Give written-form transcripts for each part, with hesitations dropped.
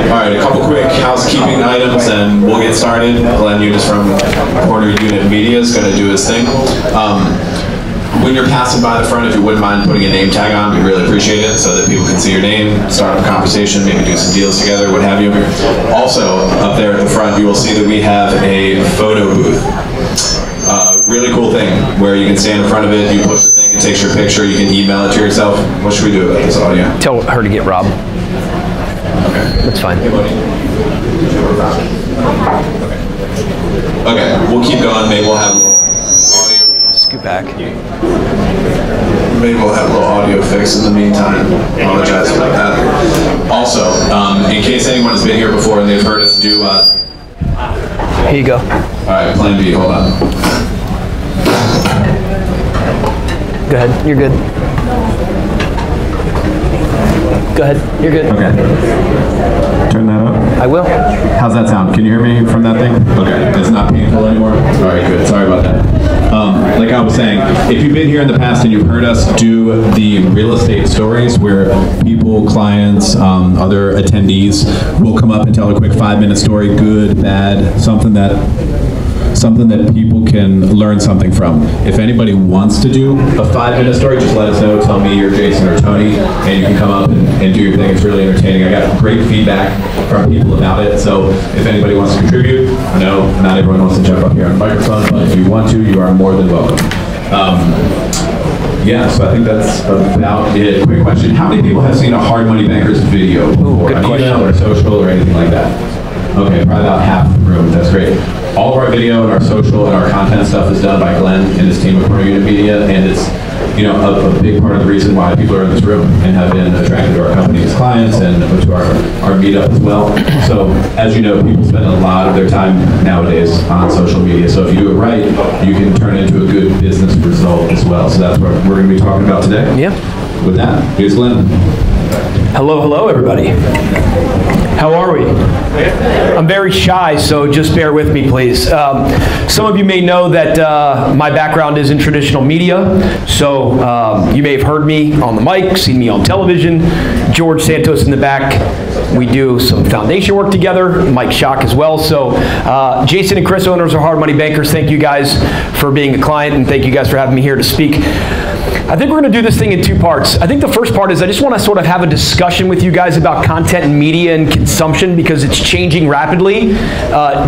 right, a couple quick housekeeping items and we'll get started. Glenn Younes from Corner Unit Media is going to do his thing. When you're passing by the front, if you wouldn't mind putting a name tag on, we'd really appreciate it so that people can see your name, start a conversation, maybe do some deals together, what have you. Also, up there at the front, you will see that we have a photo booth. Really cool thing where you can stand in front of it, you push the thing, it takes your picture, you can email it to yourself. What should we do about this audio? Tell her to get Rob. Okay. That's fine. Okay, we'll keep going. Maybe we'll have a little audio. Scoot back. Maybe we'll have a little audio fix in the meantime. Apologize about that. Also, in case anyone has been here before and they've heard us do... Here you go. Alright, plan B, hold on. Go ahead, you're good. Go ahead, you're good. Okay. Turn that up. I will. How's that sound? Can you hear me from that thing? Okay, it's not painful anymore? Alright, good. Sorry about that. Like I was saying, if you've been here in the past and you've heard us do the real estate stories where people, clients, other attendees will come up and tell a quick 5-minute story, good, bad, something that people can learn something from. If anybody wants to do a 5-minute story, just let us know. Tell me you're Jason or Tony, and you can come up and do your thing. It's really entertaining. I got great feedback from people about it, so if anybody wants to contribute, I know not everyone wants to jump up here on the microphone, but if you want to, you are more than welcome. Yeah, so I think that's about it. Quick question, how many people have seen a Hard Money Bankers video before? On email or social or anything like that? Okay, probably about half the room. That's great. All of our video and our social and our content stuff is done by Glenn and his team at Corner Unit Media, and it's a big part of the reason why people are in this room and have been attracted to our company as clients and to our meetup as well. So, as you know, people spend a lot of their time nowadays on social media. So if you do it right, you can turn it into a good business result as well. So that's what we're going to be talking about today. Yeah. With that, here's Glenn. Hello, everybody. How are we? I'm very shy, so just bear with me, please. Some of you may know that my background is in traditional media, so you may have heard me on the mic, seen me on television. George Santos in the back. We do some foundation work together, Mike Schock as well. So Jason and Chris, owners of Hard Money Bankers, thank you guys for being a client, and thank you guys for having me here to speak. I think we're going to do this thing in 2 parts. I think the first part is I just want to sort of have a discussion with you guys about content and media and consumption because it's changing rapidly.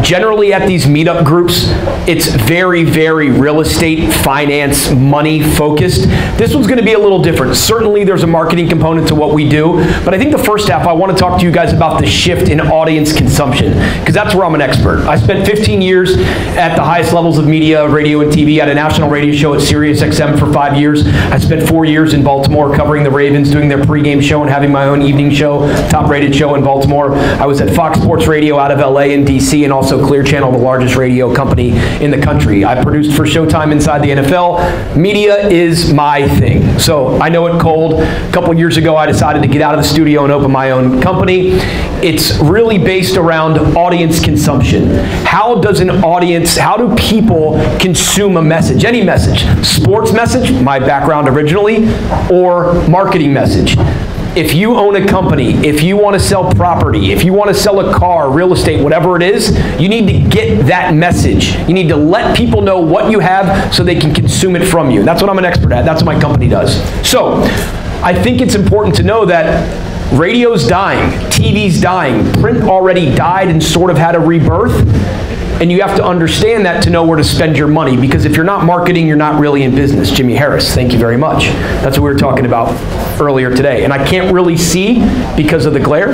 Generally at these meetup groups, it's very, very real estate, finance, money focused. This one's going to be a little different. Certainly there's a marketing component to what we do, but I think the first half I want to talk to you guys about the shift in audience consumption because that's where I'm an expert. I spent 15 years at the highest levels of media, radio and TV. I had a national radio show at Sirius XM for 5 years. I spent 4 years in Baltimore covering the Ravens, doing their pregame show and having my own evening show, top-rated show in Baltimore. I was at Fox Sports Radio out of LA and DC and also Clear Channel, the largest radio company in the country. I produced for Showtime inside the NFL. Media is my thing. So I know it cold. A couple years ago, I decided to get out of the studio and open my own company. It's really based around audience consumption. How do people consume a message? Any message. Sports message, my background originally, or marketing message. If you own a company, if you want to sell property, if you want to sell a car, real estate, whatever it is, you need to get that message. You need to let people know what you have so they can consume it from you. That's what I'm an expert at. That's what my company does. So, I think it's important to know that radio's dying, TV's dying, print already died and sort of had a rebirth. And you have to understand that to know where to spend your money, because if you're not marketing, you're not really in business. Jimmy Harris, thank you very much. That's what we were talking about earlier today. And I can't really see because of the glare,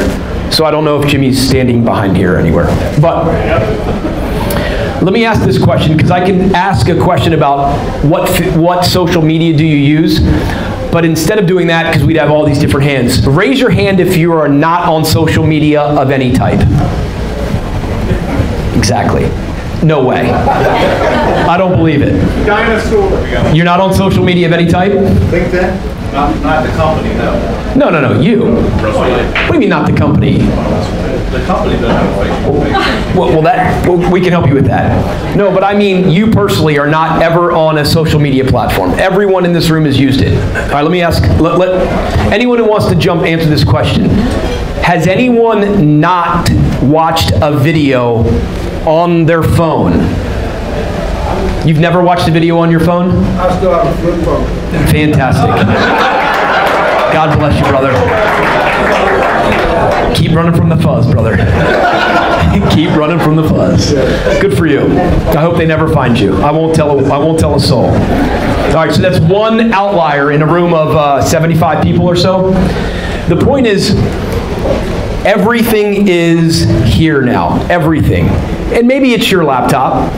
so I don't know if Jimmy's standing behind here anywhere. But let me ask this question, because I can ask a question about what social media do you use, but instead of doing that, because we'd have all these different hands, raise your hand if you are not on social media of any type. Exactly. No way. I don't believe it. Dinosaur. You're not on social media of any type? LinkedIn? Not the company, no. No, you. What do you mean not the company? The company doesn't have a Facebook page. We can help you with that. No, but I mean you personally are not ever on a social media platform. Everyone in this room has used it. All right, let me ask, let anyone who wants to jump answer this question. Has anyone not watched a video on their phone? You've never watched a video on your phone? I still have a flip phone. Fantastic. God bless you, brother. Keep running from the fuzz, brother. Keep running from the fuzz. Good for you. I hope they never find you. I won't tell a soul. All right, so that's one outlier in a room of 75 people or so. The point is, everything is here now. Everything. And maybe it's your laptop,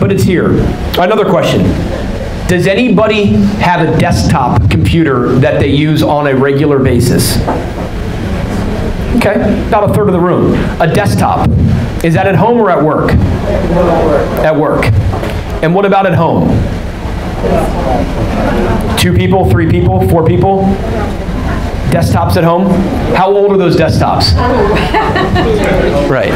but it's here. Another question. Does anybody have a desktop computer that they use on a regular basis? Okay, about a third of the room. A desktop. Is that at home or at work? At work. And what about at home? 2 people, 3 people, 4 people? Desktops at home? How old are those desktops? Right.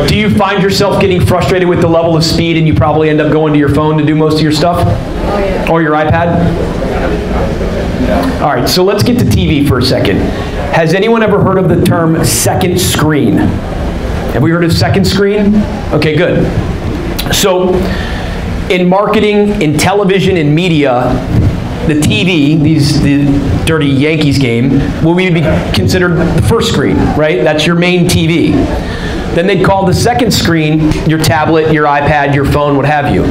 Do you find yourself getting frustrated with the level of speed and you probably end up going to your phone to do most of your stuff? Or your iPad? All right, so let's get to TV for a second. Has anyone ever heard of the term second screen? Have we heard of second screen? Okay, good. So in marketing, in television, in media, the TV, the dirty Yankees game, will be considered the first screen, right? That's your main TV. Then they'd call the second screen your tablet, your iPad, your phone, what have you.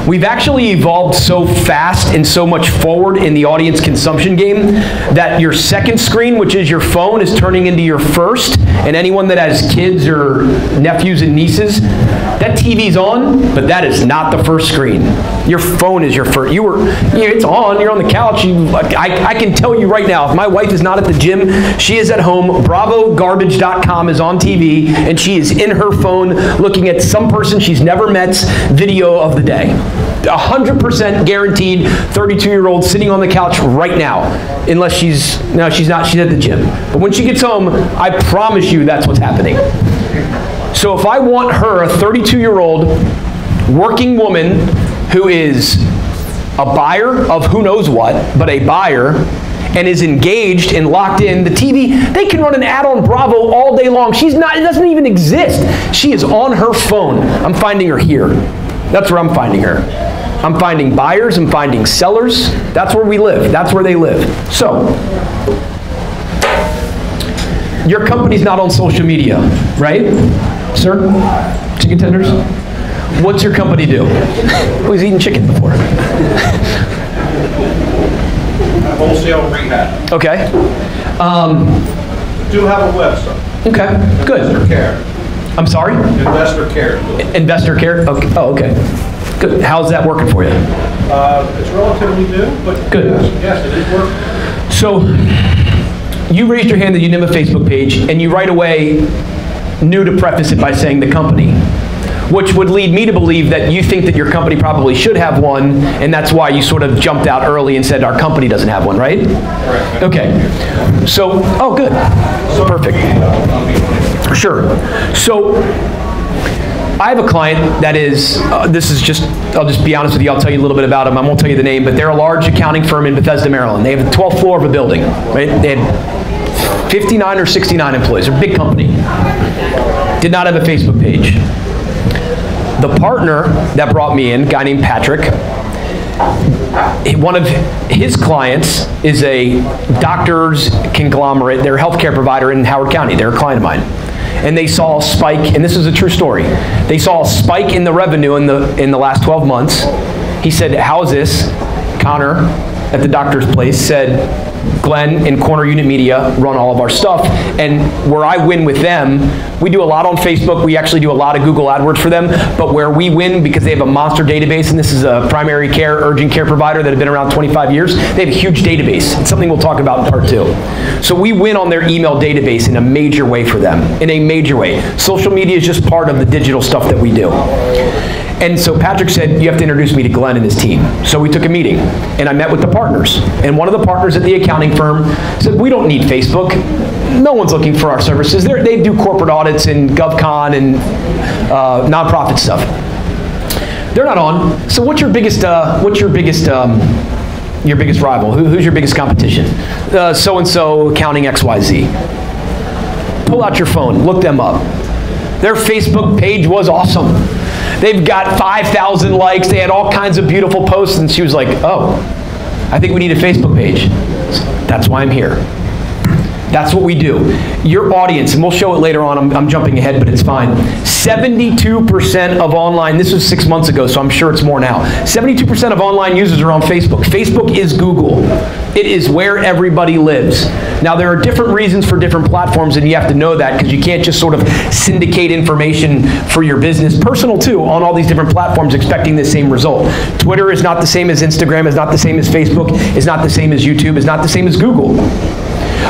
We've actually evolved so fast and so much forward in the audience consumption game that your second screen, which is your phone, is turning into your first. And anyone that has kids or nephews and nieces, that TV's on, but that is not the first screen. Your phone is your first. It's on, you're on the couch. I can tell you right now, if my wife is not at the gym, she is at home. BravoGarbage.com is on TV, and she is in her phone looking at some person she's never met's video of the day. 100% guaranteed 32-year-old sitting on the couch right now. Unless she's not, she's at the gym. But when she gets home, I promise you that's what's happening. So if I want her, a 32-year-old working woman who is a buyer of who knows what, but a buyer, and is engaged and locked in, the TV, they can run an ad on Bravo all day long. She's not, it doesn't even exist. She is on her phone. I'm finding her here. That's where I'm finding her. I'm finding buyers, I'm finding sellers. That's where we live. That's where they live. So, your company's not on social media, right? Sir? Chicken tenders? What's your company do? Who's eaten chicken before? Wholesale rehab. Okay. Do have a website. Okay, good. Investor Care. I'm sorry? Investor Care. Investor Care? Okay. Oh, okay. Good. How's that working for you? It's relatively new, but good. Yes, it is working. So, you raised your hand that you didn't have a Facebook page, and you right away knew to preface it by saying the company, which would lead me to believe that you think that your company probably should have one, and that's why you sort of jumped out early and said our company doesn't have one, right? Correct. Okay. So, oh, good. Perfect. Sure. So, I have a client that is, I'll just be honest with you, I'll tell you a little bit about them. I won't tell you the name, but they're a large accounting firm in Bethesda, Maryland. They have the 12th floor of a building, right? They had 59 or 69 employees. They're a big company. Did not have a Facebook page. The partner that brought me in, a guy named Patrick, one of his clients is a doctor's conglomerate. They're a healthcare provider in Howard County. They're a client of mine. And they saw a spike, and this is a true story. They saw a spike in the revenue in the last 12 months. He said, how is this? Connor at the doctor's place said, Glenn and Corner Unit Media run all of our stuff, and where I win with them, we do a lot on Facebook, we actually do a lot of Google AdWords for them, but where we win because they have a monster database, and this is a primary care, urgent care provider that have been around 25 years, they have a huge database. It's something we'll talk about in part 2. So we win on their email database in a major way for them, in a major way. Social media is just part of the digital stuff that we do. And so Patrick said, you have to introduce me to Glenn and his team. So we took a meeting, and I met with the partners. And one of the partners at the accounting firm said, we don't need Facebook. No one's looking for our services. They do corporate audits and GovCon and nonprofit stuff. They're not on. So what's your biggest rival? Who's your biggest competition? So-and-so accounting XYZ. Pull out your phone, look them up. Their Facebook page was awesome. They've got 5,000 likes. They had all kinds of beautiful posts. And she was like, oh, I think we need a Facebook page. That's why I'm here. That's what we do. Your audience, and we'll show it later on, I'm jumping ahead, but it's fine. 72% of online, this was 6 months ago, so I'm sure it's more now. 72% of online users are on Facebook. Facebook is Google. It is where everybody lives. Now, there are different reasons for different platforms, and you have to know that, because you can't just sort of syndicate information for your business, personal too, on all these different platforms expecting the same result. Twitter is not the same as Instagram, is not the same as Facebook, is not the same as YouTube, is not the same as Google.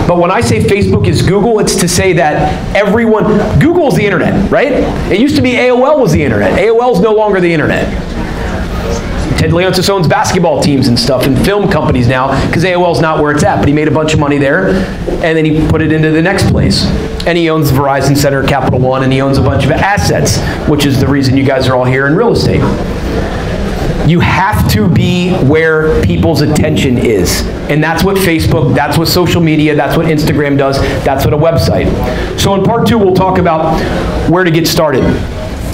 But when I say Facebook is Google, it's to say that everyone, Google's the internet, right? It used to be AOL was the internet. AOL's no longer the internet. Ted Leonsis owns basketball teams and stuff and film companies now because AOL's not where it's at, but he made a bunch of money there and then he put it into the next place. And he owns Verizon Center, Capital One, and he owns a bunch of assets, which is the reason you guys are all here in real estate. You have to be where people's attention is. And that's what Facebook, that's what social media, that's what Instagram does, that's what a website. So in part 2, we'll talk about where to get started.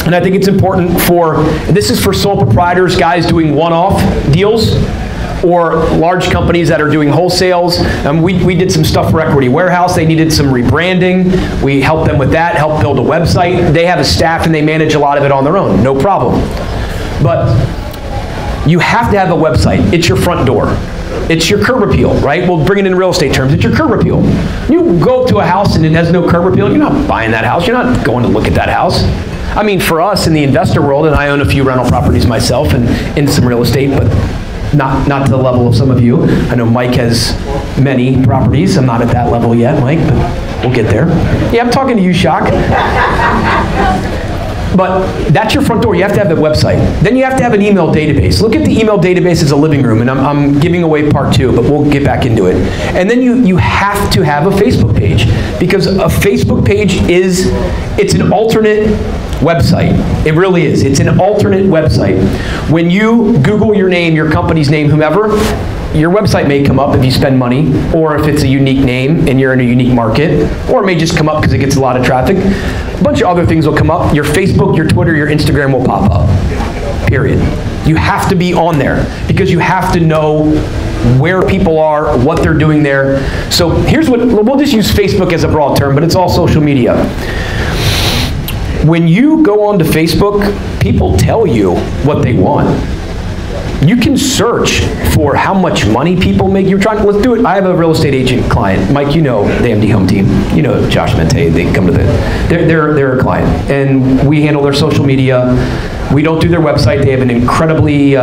And I think it's important this is for sole proprietors, guys doing one-off deals, or large companies that are doing wholesales. We did some stuff for Equity Warehouse. They needed some rebranding. We helped them with that, helped build a website. They have a staff and they manage a lot of it on their own, no problem. But you have to have a website. It's your front door. It's your curb appeal, right? We'll bring it in real estate terms. It's your curb appeal. You go up to a house and it has no curb appeal, you're not buying that house. You're not going to look at that house. I mean, for us in the investor world, and I own a few rental properties myself and in some real estate, but not to the level of some of you. I know Mike has many properties. I'm not at that level yet, Mike, but we'll get there. Yeah, I'm talking to you, Shock. But that's your front door. You have to have the website. Then you have to have an email database. Look at the email database as a living room, and I'm giving away part 2, but we'll get back into it. And then you have to have a Facebook page, because a Facebook page it's an alternate website. It really is. It's an alternate website. When you Google your name, your company's name, whomever, your website may come up if you spend money, or if it's a unique name and you're in a unique market, or it may just come up because it gets a lot of traffic. A bunch of other things will come up. Your Facebook, your Twitter, your Instagram will pop up, period. You have to be on there because you have to know where people are, what they're doing there. So here's we'll just use Facebook as a broad term, but it's all social media. When you go onto Facebook, people tell you what they want. You can search for how much money people make. Let's do it. I have a real estate agent client. Mike, you know the MD Home team. You know Josh Mente. They come to they're a client. And we handle their social media. We don't do their website. They have an incredibly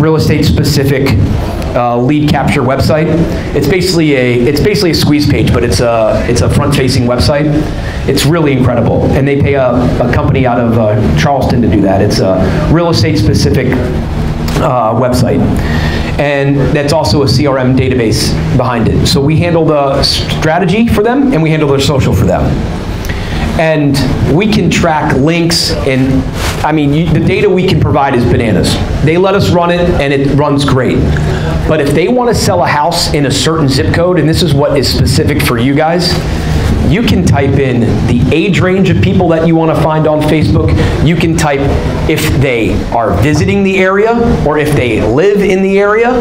real estate specific lead capture website. It's basically a squeeze page, but it's a front-facing website. It's really incredible. And they pay a company out of Charleston to do that. It's a real estate specific website, and that's also a CRM database behind it. So we handle the strategy for them, and we handle their social for them. And we can track links, and I mean, the data we can provide is bananas. They let us run it, and it runs great. But if they want to sell a house in a certain zip code, and this is what is specific for you guys, you can type in the age range of people that you want to find on Facebook. You can type if they are visiting the area or if they live in the area.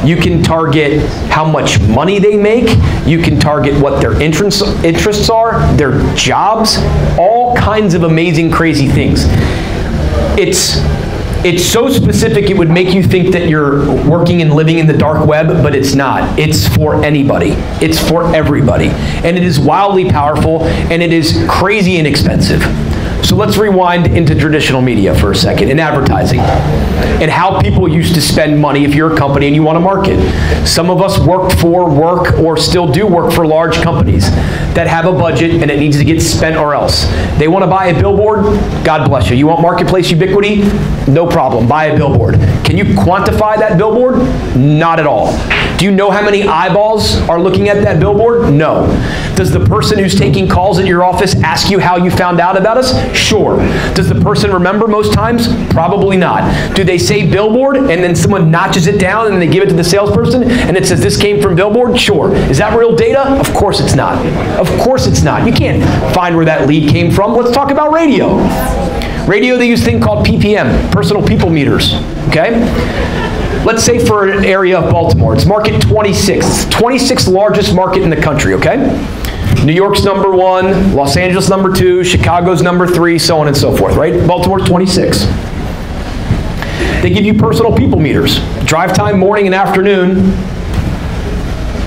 You can target how much money they make. You can target what their interests are, their jobs, all kinds of amazing, crazy things. It's so specific it would make you think that you're working and living in the dark web, but it's not. It's for anybody. It's for everybody. And it is wildly powerful, and it is crazy inexpensive. So let's rewind into traditional media for a second, in advertising, and how people used to spend money if you're a company and you want to market. Some of us work or still do work for large companies that have a budget and it needs to get spent or else. They want to buy a billboard? God bless you. You want marketplace ubiquity? No problem. Buy a billboard. Can you quantify that billboard? Not at all. Do you know how many eyeballs are looking at that billboard? No. Does the person who's taking calls at your office ask you how you found out about us? Sure. Does the person remember most times? Probably not. Do they say billboard and then someone notches it down and they give it to the salesperson and it says this came from billboard? Sure. Is that real data? Of course it's not. Of course it's not. You can't find where that lead came from. Let's talk about radio. Radio, they use a thing called PPM, personal people meters, okay? Let's say for an area of Baltimore, it's market 26. It's the 26th largest market in the country, okay? New York's number 1, Los Angeles number 2, Chicago's number 3, so on and so forth, right? Baltimore's 26. They give you personal people meters. Drive time, morning and afternoon,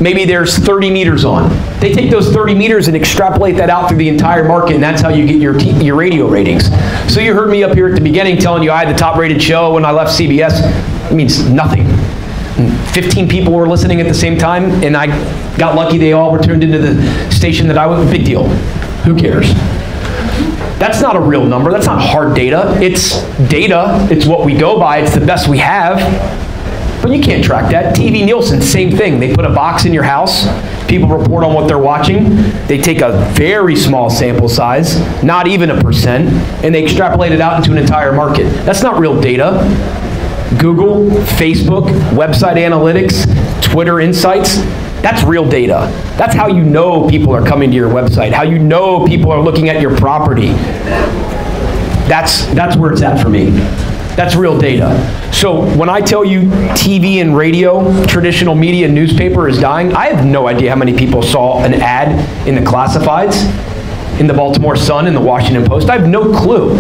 maybe there's 30 meters on. They take those 30 meters and extrapolate that out through the entire market, and that's how you get your radio ratings. So you heard me up here at the beginning telling you I had the top rated show when I left CBS. It means nothing. 15 people were listening at the same time, and I got lucky they all were tuned into the station that I was. Big deal. Who cares? That's not a real number. That's not hard data. It's data. It's what we go by. It's the best we have. But you can't track that. TV Nielsen, same thing. They put a box in your house. People report on what they're watching. They take a very small sample size, not even 1%, and they extrapolate it out into an entire market. That's not real data. Google, Facebook, website analytics, Twitter insights, that's real data. That's how you know people are coming to your website, how you know people are looking at your property. That's where it's at for me. That's real data. So when I tell you TV and radio, traditional media, newspaper is dying, I have no idea how many people saw an ad in the classifieds, in the Baltimore Sun, in the Washington Post. I have no clue.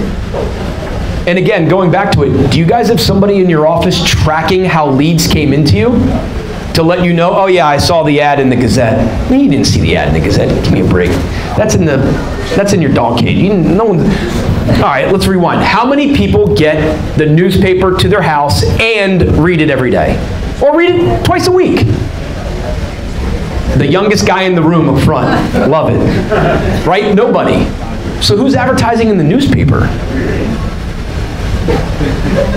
And again, going back to it, do you guys have somebody in your office tracking how leads came into you to let you know, oh yeah, I saw the ad in the Gazette? You didn't see the ad in the Gazette. Give me a break. That's in your dog cage. All right, let's rewind. How many people get the newspaper to their house and read it every day? Or read it twice a week? The youngest guy in the room up front. Love it. Right? Nobody. So who's advertising in the newspaper?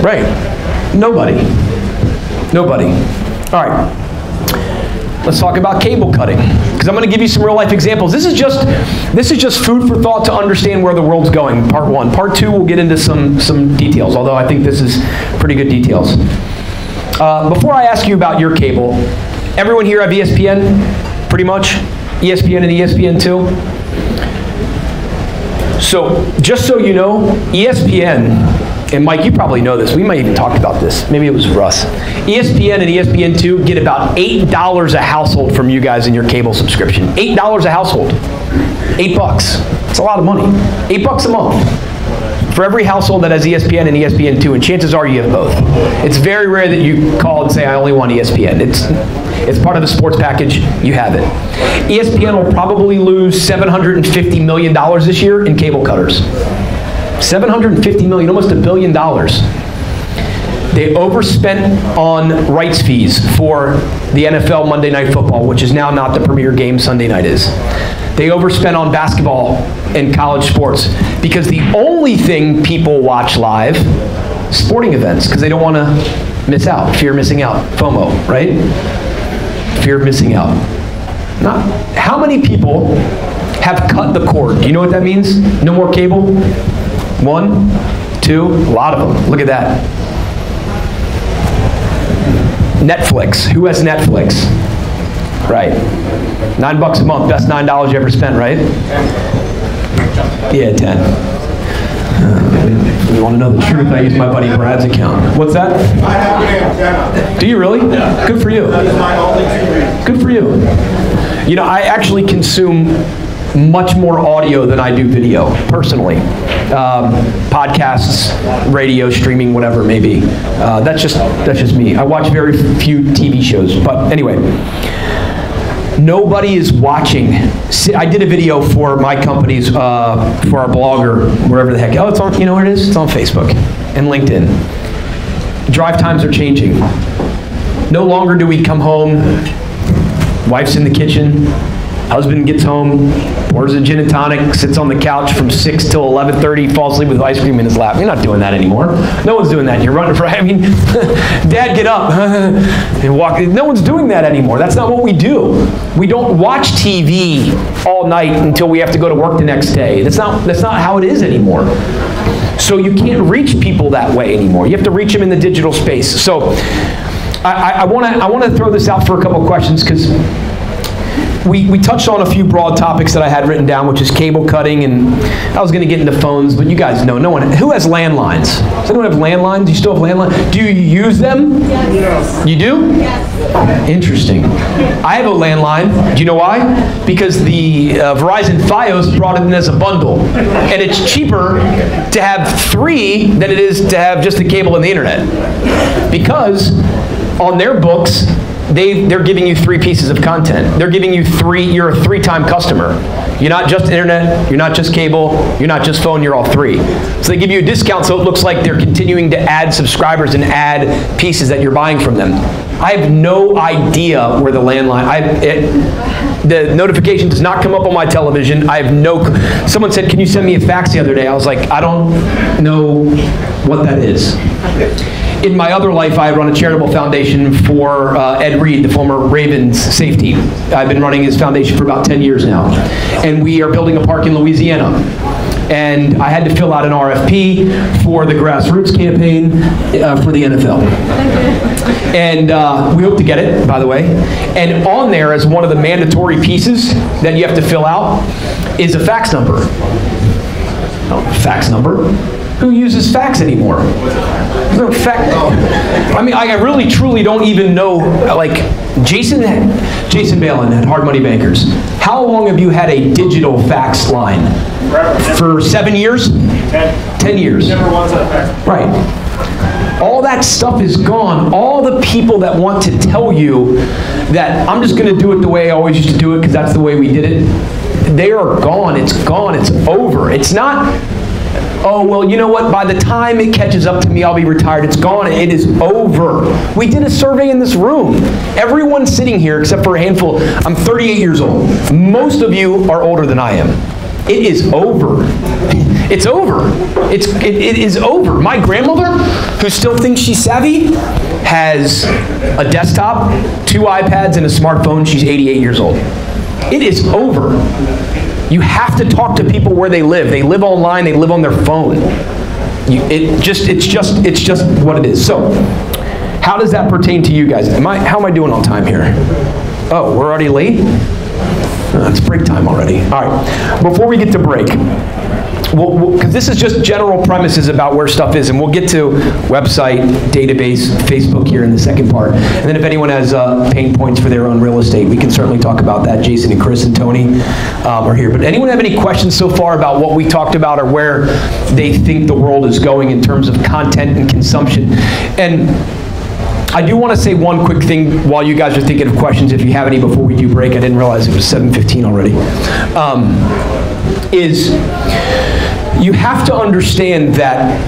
Right. Nobody. Nobody. All right. Let's talk about cable cutting, because I'm going to give you some real life examples. This is just food for thought to understand where the world's going, part 1. Part 2, we'll get into some details, although I think this is pretty good details. Before I ask you about your cable, everyone here have ESPN, pretty much? ESPN and ESPN2? So, just so you know, ESPN, and Mike, you probably know this. We might even talk about this. Maybe it was Russ. ESPN and ESPN2 get about $8 a household from you guys in your cable subscription. $8 a household. $8. It's a lot of money. $8 a month for every household that has ESPN and ESPN2, and chances are you have both. It's very rare that you call and say, I only want ESPN. It's part of the sports package. You have it. ESPN will probably lose $750 million this year in cable cutters. $750 million, almost $1 billion. They overspent on rights fees for the NFL Monday Night Football, which is now not the premier game. Sunday night is. They overspent on basketball and college sports, because the only thing people watch live, sporting events, because they don't want to miss out. Fear of missing out. FOMO, right? Fear of missing out. How many people have cut the cord? Do you know what that means? No more cable? 1, 2, a lot of them. Look at that. Netflix. Who has Netflix? Right. $9 a month. Best $9 you ever spent, right? Yeah, 10. If you want to know the truth, I use my buddy Brad's account. What's that? I have an antenna. Do you really? Yeah. Good for you. That is my only TV. Good for you. You know, I actually consume much more audio than I do video, personally. Podcasts, radio, streaming, whatever it may be. That's just me. I watch very few TV shows. But anyway, Nobody is watching. I did a video for my company's, for our blogger, wherever the heck. Oh, it's on, you know where it is? It's on Facebook and LinkedIn. Drive times are changing. No longer do we come home, wife's in the kitchen, husband gets home, pours a gin and tonic, sits on the couch from 6 till 11:30, falls asleep with ice cream in his lap. You're not doing that anymore. No one's doing that. You're running for, I mean, Dad, get up and walk. No one's doing that anymore. That's not what we do. We don't watch TV all night until we have to go to work the next day. That's not how it is anymore. So you can't reach people that way anymore. You have to reach them in the digital space. So I want to throw this out for a couple of questions, because we touched on a few broad topics that I had written down, which is cable cutting, and I was going to get into phones, but you guys know, no one, who has landlines? Does anyone have landlines? Do you still have landlines? Do you use them? Yes. You do? Yes. Interesting. I have a landline. Do you know why? Because the Verizon Fios brought it in as a bundle, and it's cheaper to have 3 than it is to have just the cable and the internet. Because on their books, they're giving you 3 pieces of content. They're giving you 3, you're a 3-time customer. You're not just internet, you're not just cable, you're not just phone, you're all 3. So they give you a discount, so it looks like they're continuing to add subscribers and add pieces that you're buying from them. I have no idea where the landline, the notification does not come up on my television. I have no, someone said, can you send me a fax the other day? I was like, I don't know what that is. In my other life, I run a charitable foundation for Ed Reed, the former Ravens safety. I've been running his foundation for about 10 years now. And we are building a park in Louisiana. And I had to fill out an RFP for the grassroots campaign for the NFL. And we hope to get it, by the way. And on there, as one of the mandatory pieces that you have to fill out, is a fax number. Oh, fax number? Who uses fax anymore? There's no fax. I mean, I really, truly don't even know. Like, Jason Balin at Hard Money Bankers. How long have you had a digital fax line? For 7 years? 10 years. Never once had a fax. Right. All that stuff is gone. All the people that want to tell you that I'm just going to do it the way I always used to do it because that's the way we did it, they are gone. It's gone. It's over. It's not, oh, well, you know what? By the time it catches up to me, I'll be retired. It's gone. It is over. We did a survey in this room. Everyone sitting here, except for a handful, I'm 38 years old. Most of you are older than I am. It is over. It's over. It is over. My grandmother, who still thinks she's savvy, has a desktop, 2 iPads, and a smartphone. She's 88 years old. It is over. You have to talk to people where they live. They live online. They live on their phone. It's just what it is. So, how does that pertain to you guys? How am I doing on time here? Oh, we're already late? It's break time already. All right. Before we get to break, because this is just general premises about where stuff is, and we'll get to website, database, Facebook here in the second part. And then if anyone has pain points for their own real estate, we can certainly talk about that. Jason and Chris and Tony are here. But anyone have any questions so far about what we talked about or where they think the world is going in terms of content and consumption? And I do want to say one quick thing while you guys are thinking of questions, if you have any before we do break. I didn't realize it was 7:15 already. Is you have to understand that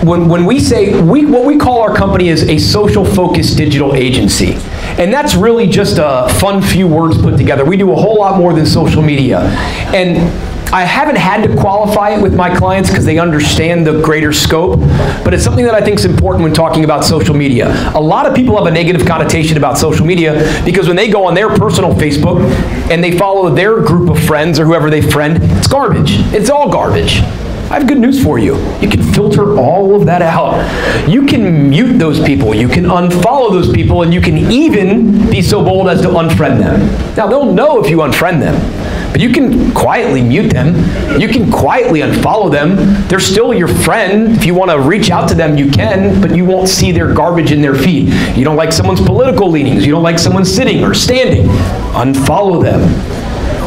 when we say, what we call our company is a social-focused digital agency. And that's really just a fun few words put together. We do a whole lot more than social media. And I haven't had to qualify it with my clients because they understand the greater scope, but it's something that I think is important when talking about social media. A lot of people have a negative connotation about social media because when they go on their personal Facebook and they follow their group of friends or whoever they friend, it's garbage. It's all garbage. I have good news for you. You can filter all of that out. You can mute those people. You can unfollow those people, and you can even be so bold as to unfriend them. Now, they'll know if you unfriend them, but you can quietly mute them. You can quietly unfollow them. They're still your friend. If you want to reach out to them, you can, but you won't see their garbage in their feed. You don't like someone's political leanings. You don't like someone sitting or standing. Unfollow them.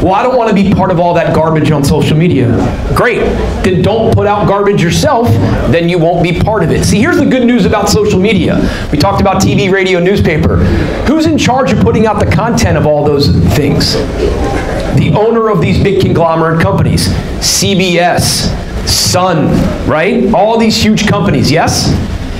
Well, I don't want to be part of all that garbage on social media. Great. Then don't put out garbage yourself, then you won't be part of it. See, here's the good news about social media. We talked about TV, radio, newspaper. Who's in charge of putting out the content of all those things? The owner of these big conglomerate companies. CBS, Sun, right? All these huge companies, yes?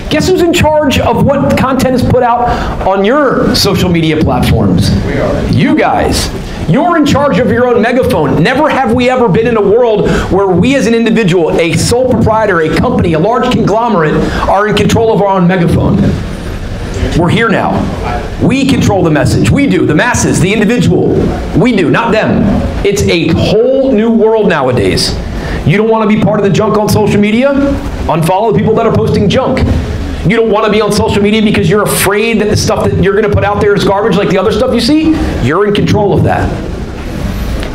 Guess who's in charge of what content is put out on your social media platforms? We are. You guys. You're in charge of your own megaphone. Never have we ever been in a world where we as an individual, a sole proprietor, a company, a large conglomerate, are in control of our own megaphone. We're here now. We control the message. We do. The masses, the individual. We do, not them. It's a whole new world nowadays. You don't want to be part of the junk on social media? Unfollow the people that are posting junk. You don't want to be on social media because you're afraid that the stuff that you're going to put out there is garbage like the other stuff you see? You're in control of that.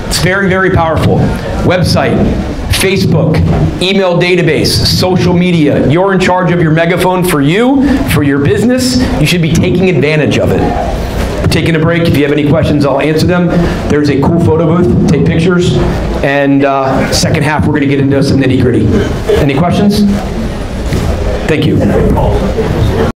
It's very, very powerful. Website, Facebook, email database, social media. You're in charge of your megaphone for you, for your business. You should be taking advantage of it. We're taking a break. If you have any questions, I'll answer them. There's a cool photo booth. Take pictures. And second half, we're going to get into some nitty-gritty. Any questions? Thank you.